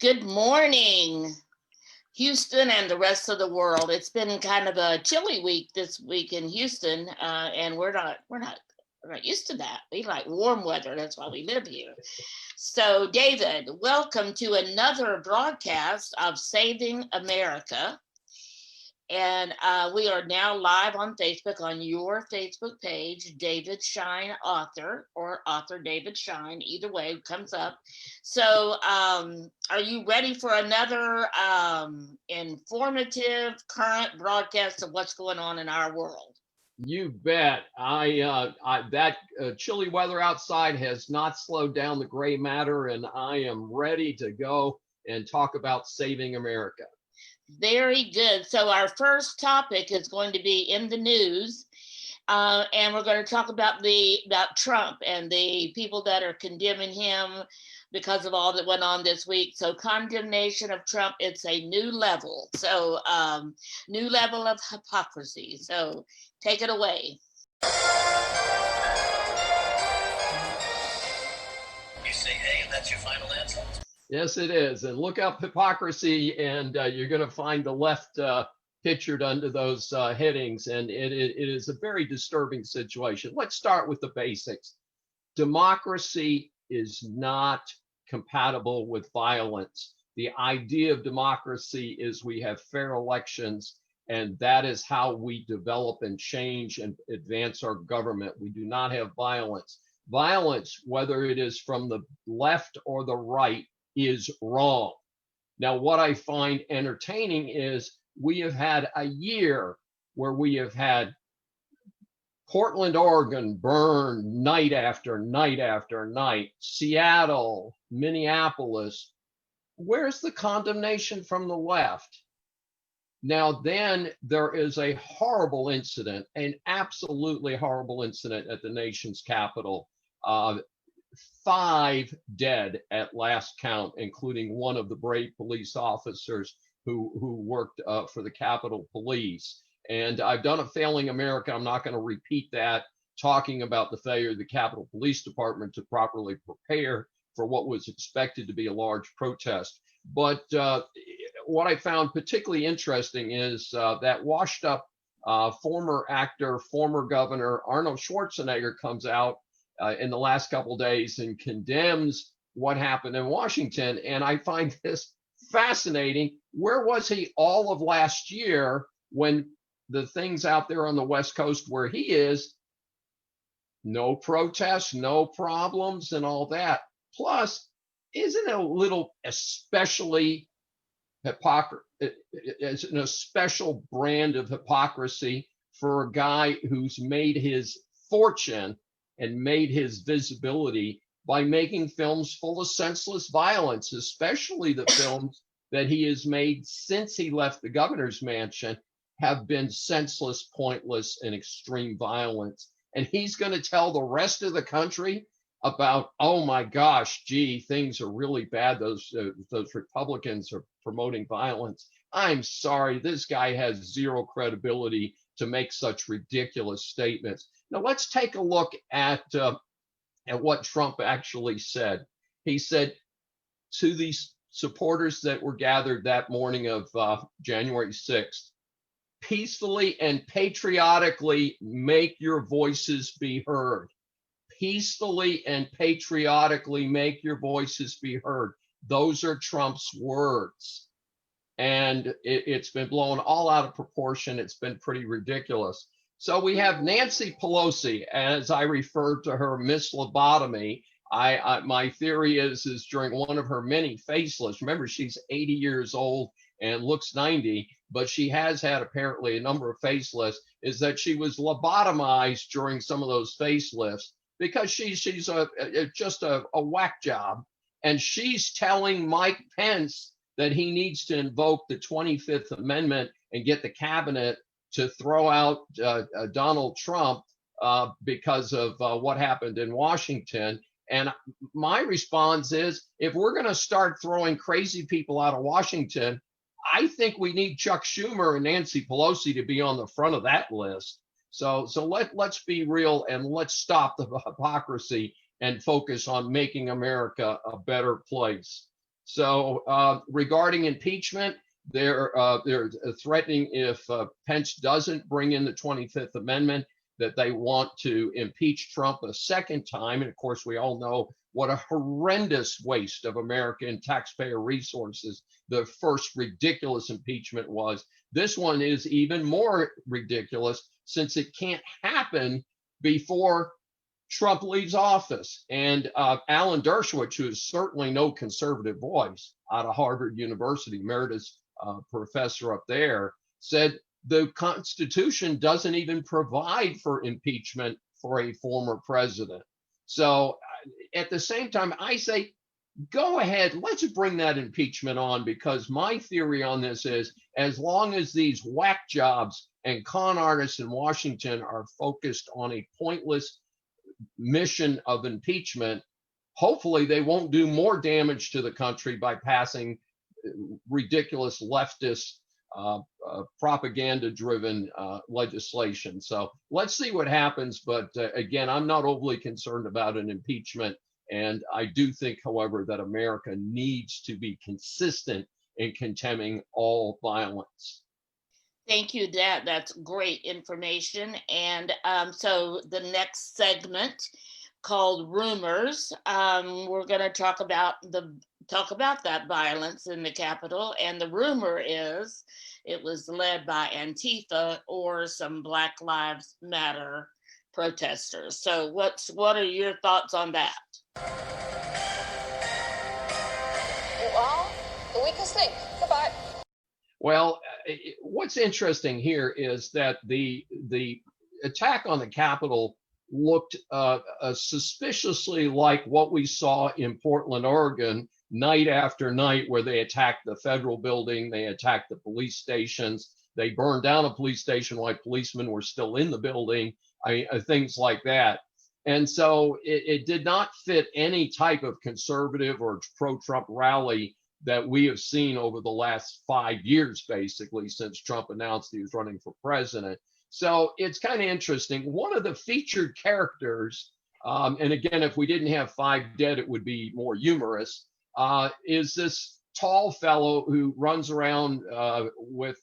Good morning, Houston and the rest of the world. It's been kind of a chilly week this week in Houston, and we're not used to that. We like warm weather. That's why we live here. So, David, welcome to another broadcast of Saving America. And we are now live on Facebook, on your Facebook page, David Schein, author, or author David Schein. Either way, it comes up. So are you ready for another informative, current broadcast of what's going on in our world? You bet. That chilly weather outside has not slowed down the gray matter, and I am ready to go and talk about saving America. Very good. So our first topic is going to be in the news, and we're going to talk about Trump and the people that are condemning him because of all that went on this week. So condemnation of Trump, it's a new level. So new level of hypocrisy. So take it away. You say A, and that's your final answer? Yes, it is. And look up hypocrisy, and you're going to find the left pictured under those headings. And it is a very disturbing situation. Let's start with the basics. Democracy is not compatible with violence. The idea of democracy is we have fair elections, and that is how we develop and change and advance our government. We do not have violence. Violence, whether it is from the left or the right, is wrong. Now, what I find entertaining is we have had a year where we have had Portland, Oregon burned night after night after night, Seattle, Minneapolis. Where's the condemnation from the left? Now, then there is a horrible incident, an absolutely horrible incident at the nation's capital. 5 dead at last count, including one of the brave police officers who worked for the Capitol Police. And I've done a Failing America. I'm not going to repeat that, talking about the failure of the Capitol Police Department to properly prepare for what was expected to be a large protest. But what I found particularly interesting is that washed up former actor, former governor Arnold Schwarzenegger comes out in the last couple of days and condemns what happened in Washington. And I find this fascinating. Where was he all of last year when the things out there on the West Coast where he is, no protests, no problems and all that? Plus, isn't it a little especially it's an special brand of hypocrisy for a guy who's made his fortune and made his visibility by making films full of senseless violence, especially the films that he has made since he left the governor's mansion have been senseless, pointless, and extreme violence. And he's going to tell the rest of the country about, oh my gosh, gee, things are really bad. Those Republicans are promoting violence. I'm sorry, this guy has zero credibility to make such ridiculous statements. Now let's take a look at what Trump actually said. He said to these supporters that were gathered that morning of January 6th, peacefully and patriotically make your voices be heard. Peacefully and patriotically make your voices be heard. Those are Trump's words. And it's been blown all out of proportion. It's been pretty ridiculous. So we have Nancy Pelosi, as I referred to her, Miss Lobotomy. My theory is during one of her many facelifts, remember she's 80 years old and looks 90, but she has had apparently a number of facelifts, is that she was lobotomized during some of those facelifts because she's just a whack job. And she's telling Mike Pence that he needs to invoke the 25th Amendment and get the cabinet to throw out Donald Trump because of what happened in Washington. And my response is, if we're going to start throwing crazy people out of Washington, I think we need Chuck Schumer and Nancy Pelosi to be on the front of that list. So let's be real and let's stop the hypocrisy and focus on making America a better place. So regarding impeachment, they're threatening if Pence doesn't bring in the 25th Amendment, that they want to impeach Trump a second time. And of course, we all know what a horrendous waste of American taxpayer resources the first ridiculous impeachment was. This one is even more ridiculous since it can't happen before Trump leaves office. And Alan Dershowitz, who is certainly no conservative voice out of Harvard University, emeritus professor up there, said the Constitution doesn't even provide for impeachment for a former president. So at the same time, I say, go ahead, let's bring that impeachment on, because my theory on this is as long as these whack jobs and con artists in Washington are focused on a pointless mission of impeachment, hopefully they won't do more damage to the country by passing ridiculous leftist propaganda-driven legislation. So let's see what happens. But again, I'm not overly concerned about an impeachment. And I do think, however, that America needs to be consistent in condemning all violence. Thank you, Dad. That's great information. And so the next segment, called Rumors, we're going to talk about that violence in the Capitol. And the rumor is it was led by Antifa or some Black Lives Matter protesters. So what are your thoughts on that? Well, the weakest link. Goodbye. Well, what's interesting here is that the attack on the Capitol looked suspiciously like what we saw in Portland, Oregon, night after night, where they attacked the federal building, they attacked the police stations, they burned down a police station while policemen were still in the building, things like that. And so it did not fit any type of conservative or pro-Trump rally that we have seen over the last 5 years, basically, since Trump announced he was running for president. So it's kind of interesting. One of the featured characters, and again, if we didn't have 5 dead, it would be more humorous, is this tall fellow who runs around with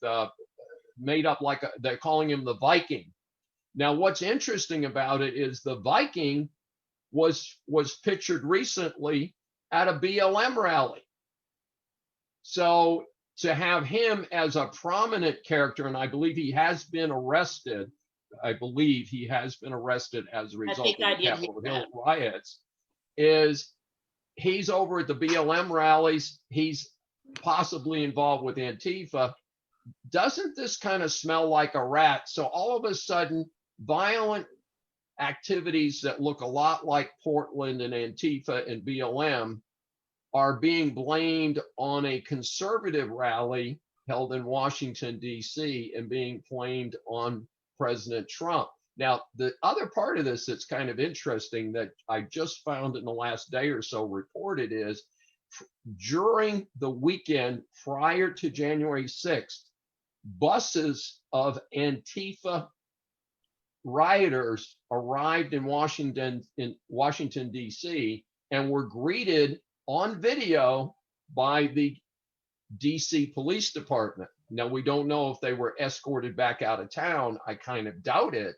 made up like they're calling him the Viking. Now, what's interesting about it is the Viking was pictured recently at a BLM rally. So to have him as a prominent character, and I believe he has been arrested. I believe he has been arrested as a result of the Capitol Hill riots. He's over at the BLM rallies. He's possibly involved with Antifa. Doesn't this kind of smell like a rat? So all of a sudden, violent activities that look a lot like Portland and Antifa and BLM are being blamed on a conservative rally held in Washington, D.C., and being blamed on President Trump. Now, the other part of this that's kind of interesting that I just found in the last day or so reported is during the weekend prior to January 6th, buses of Antifa rioters arrived in Washington, D.C., and were greeted on video by the DC Police Department. Now, we don't know if they were escorted back out of town. I kind of doubt it.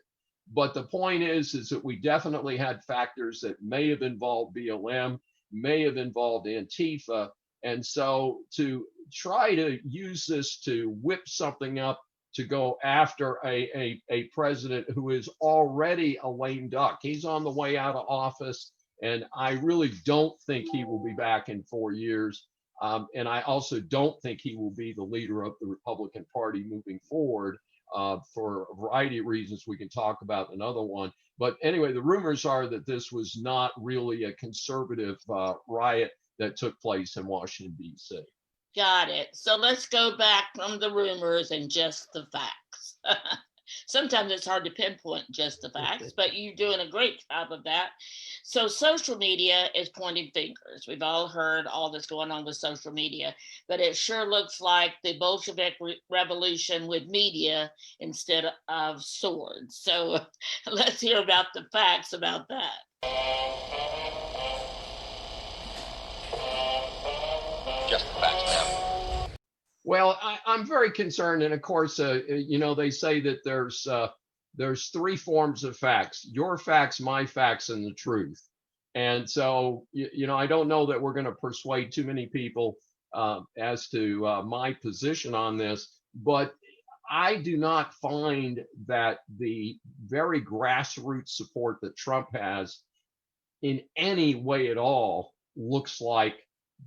But the point is that we definitely had factors that may have involved BLM, may have involved Antifa. And so to try to use this to whip something up to go after a president who is already a lame duck. He's on the way out of office. And I really don't think he will be back in 4 years. And I also don't think he will be the leader of the Republican Party moving forward for a variety of reasons we can talk about another one. But anyway, the rumors are that this was not really a conservative riot that took place in Washington, D.C. Got it. So let's go back from the rumors and just the facts. Sometimes it's hard to pinpoint just the facts, but you're doing a great job of that. So social media is pointing fingers. We've all heard all that's going on with social media, but it sure looks like the Bolshevik revolution with media instead of swords. So let's hear about the facts about that. just the facts, ma'am. Well, I'm very concerned, and of course, they say that there's three forms of facts: your facts, my facts, and the truth. And so, I don't know that we're going to persuade too many people as to my position on this, but I do not find that the very grassroots support that Trump has in any way at all looks like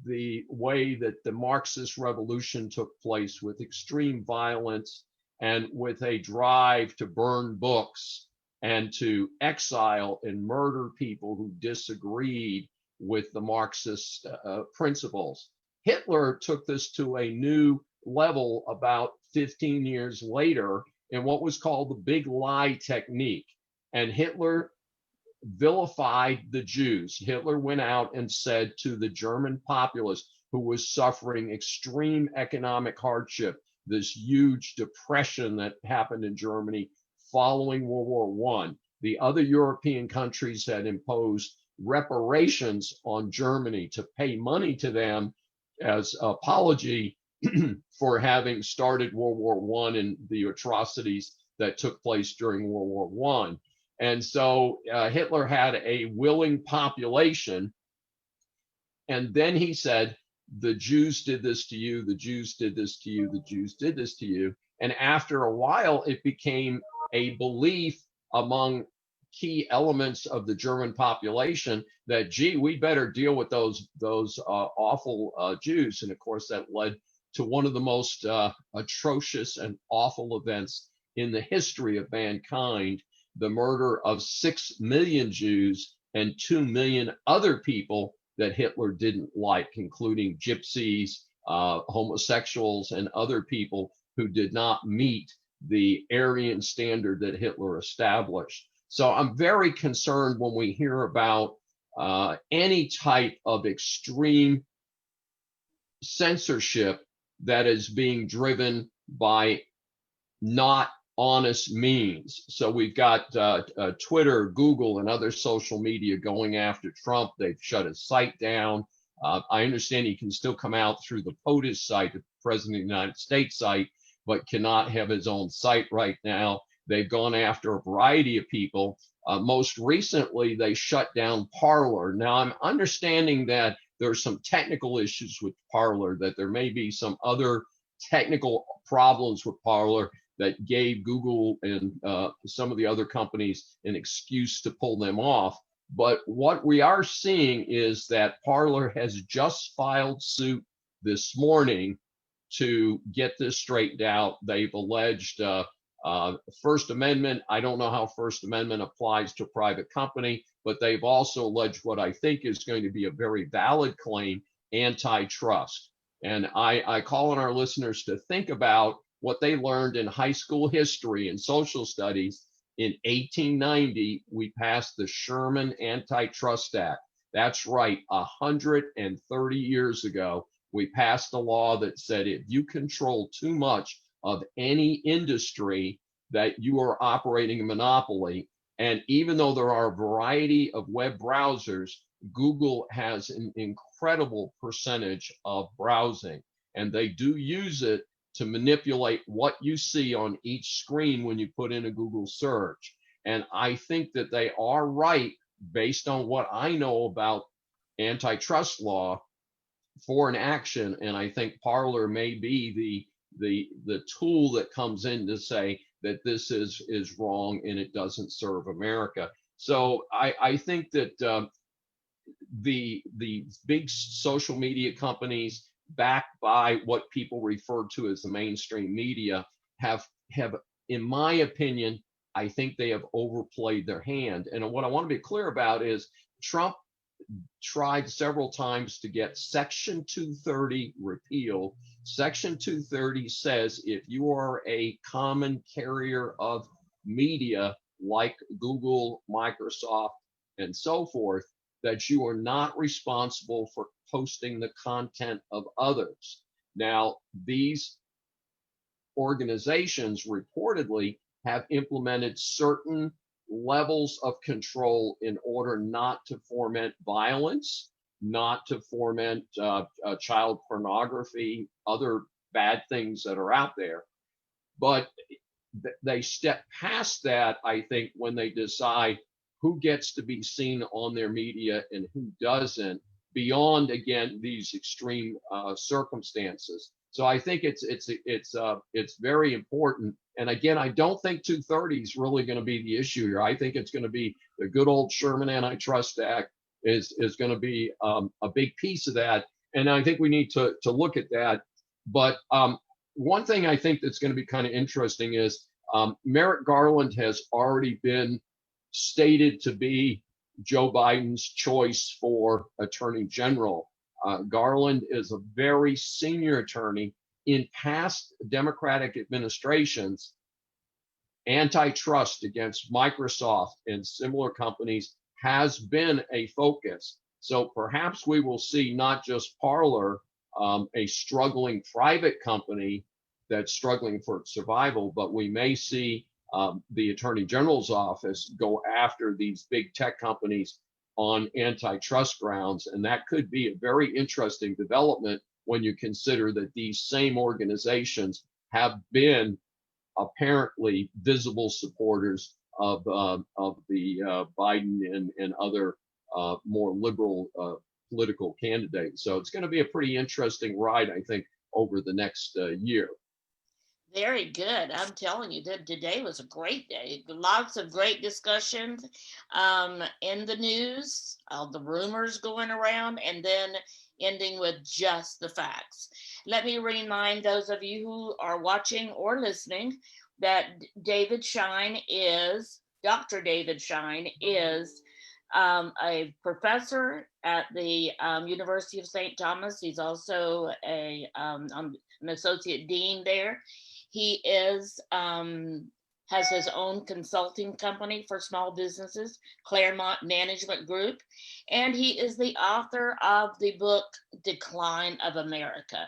the way that the Marxist revolution took place, with extreme violence and with a drive to burn books and to exile and murder people who disagreed with the Marxist principles. Hitler took this to a new level about 15 years later in what was called the big lie technique. And Hitler vilified the Jews. Hitler went out and said to the German populace, who was suffering extreme economic hardship, this huge depression that happened in Germany following World War I. The other European countries had imposed reparations on Germany to pay money to them as apology for having started World War I and the atrocities that took place during World War I. And so Hitler had a willing population. And then he said, the Jews did this to you, the Jews did this to you, the Jews did this to you. And after a while, it became a belief among key elements of the German population that, gee, we better deal with those awful Jews. And of course, that led to one of the most atrocious and awful events in the history of mankind: the murder of 6 million Jews and 2 million other people that Hitler didn't like, including gypsies, homosexuals, and other people who did not meet the Aryan standard that Hitler established. So I'm very concerned when we hear about any type of extreme censorship that is being driven by not honest means. So we've got Twitter, Google, and other social media going after Trump. They've shut his site down. I understand he can still come out through the POTUS site, the President of the United States site, but cannot have his own site right now. They've gone after a variety of people. Most recently, they shut down Parler. Now, I'm understanding that there's some technical issues with Parler, that there may be some other technical problems with Parler that gave Google and some of the other companies an excuse to pull them off. But what we are seeing is that Parler has just filed suit this morning to get this straightened out. They've alleged First Amendment. I don't know how First Amendment applies to a private company, but they've also alleged what I think is going to be a very valid claim: antitrust. And I call on our listeners to think about what they learned in high school history and social studies. In 1890, we passed the Sherman Antitrust Act. That's right, 130 years ago, we passed a law that said if you control too much of any industry, that you are operating a monopoly. And even though there are a variety of web browsers, Google has an incredible percentage of browsing, and they do use it to manipulate what you see on each screen when you put in a Google search. And I think that they are right, based on what I know about antitrust law, for an action. And I think Parler may be the tool that comes in to say that this is wrong and it doesn't serve America. So I think that the big social media companies, backed by what people refer to as the mainstream media, have, in my opinion, I think they have overplayed their hand. And what I want to be clear about is Trump tried several times to get Section 230 repealed. Section 230 says if you are a common carrier of media like Google, Microsoft, and so forth, that you are not responsible for posting the content of others. Now, these organizations reportedly have implemented certain levels of control in order not to foment violence, not to foment child pornography, other bad things that are out there. But they step past that, I think, when they decide who gets to be seen on their media and who doesn't, beyond, again, these extreme circumstances. So I think it's very important. And again, I don't think 230 is really going to be the issue here. I think it's going to be the good old Sherman Antitrust Act is going to be a big piece of that. And I think we need to look at that. But one thing I think that's going to be kind of interesting is Merrick Garland has already been stated to be Joe Biden's choice for Attorney General. Garland is a very senior attorney. In past Democratic administrations, antitrust against Microsoft and similar companies has been a focus. So perhaps we will see not just Parler, a struggling private company that's struggling for survival, but we may see the Attorney General's office go after these big tech companies on antitrust grounds. And that could be a very interesting development when you consider that these same organizations have been apparently visible supporters of the Biden and other more liberal political candidates. So it's going to be a pretty interesting ride, I think, over the next year. Very good. I'm telling you that today was a great day. Lots of great discussions in the news, all the rumors going around, and then ending with just the facts. Let me remind those of you who are watching or listening that David Schein is, Dr. David Schein is a professor at the University of St. Thomas. He's also an associate dean there. He is has his own consulting company for small businesses, Claremont Management Group, and he is the author of the book Decline of America.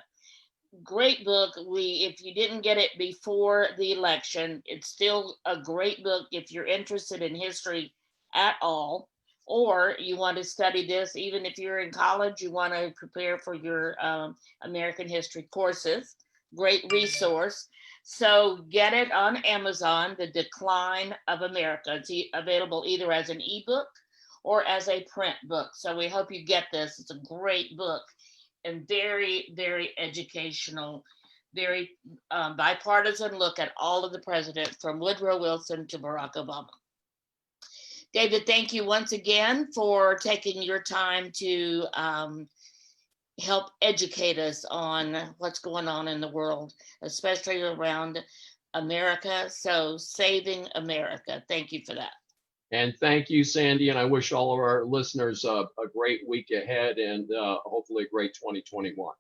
Great book. If you didn't get it before the election, it's still a great book if you're interested in history at all, or you want to study this, even if you're in college, you want to prepare for your American history courses. Great resource. So get it on Amazon, The Decline of America. It's available either as an ebook or as a print book. So we hope you get this. It's a great book and very, very educational, very bipartisan look at all of the presidents from Woodrow Wilson to Barack Obama. David, thank you once again for taking your time to help educate us on what's going on in the world, especially around America. So saving America. Thank you for that. And thank you, Sandy. And I wish all of our listeners a great week ahead and hopefully a great 2021.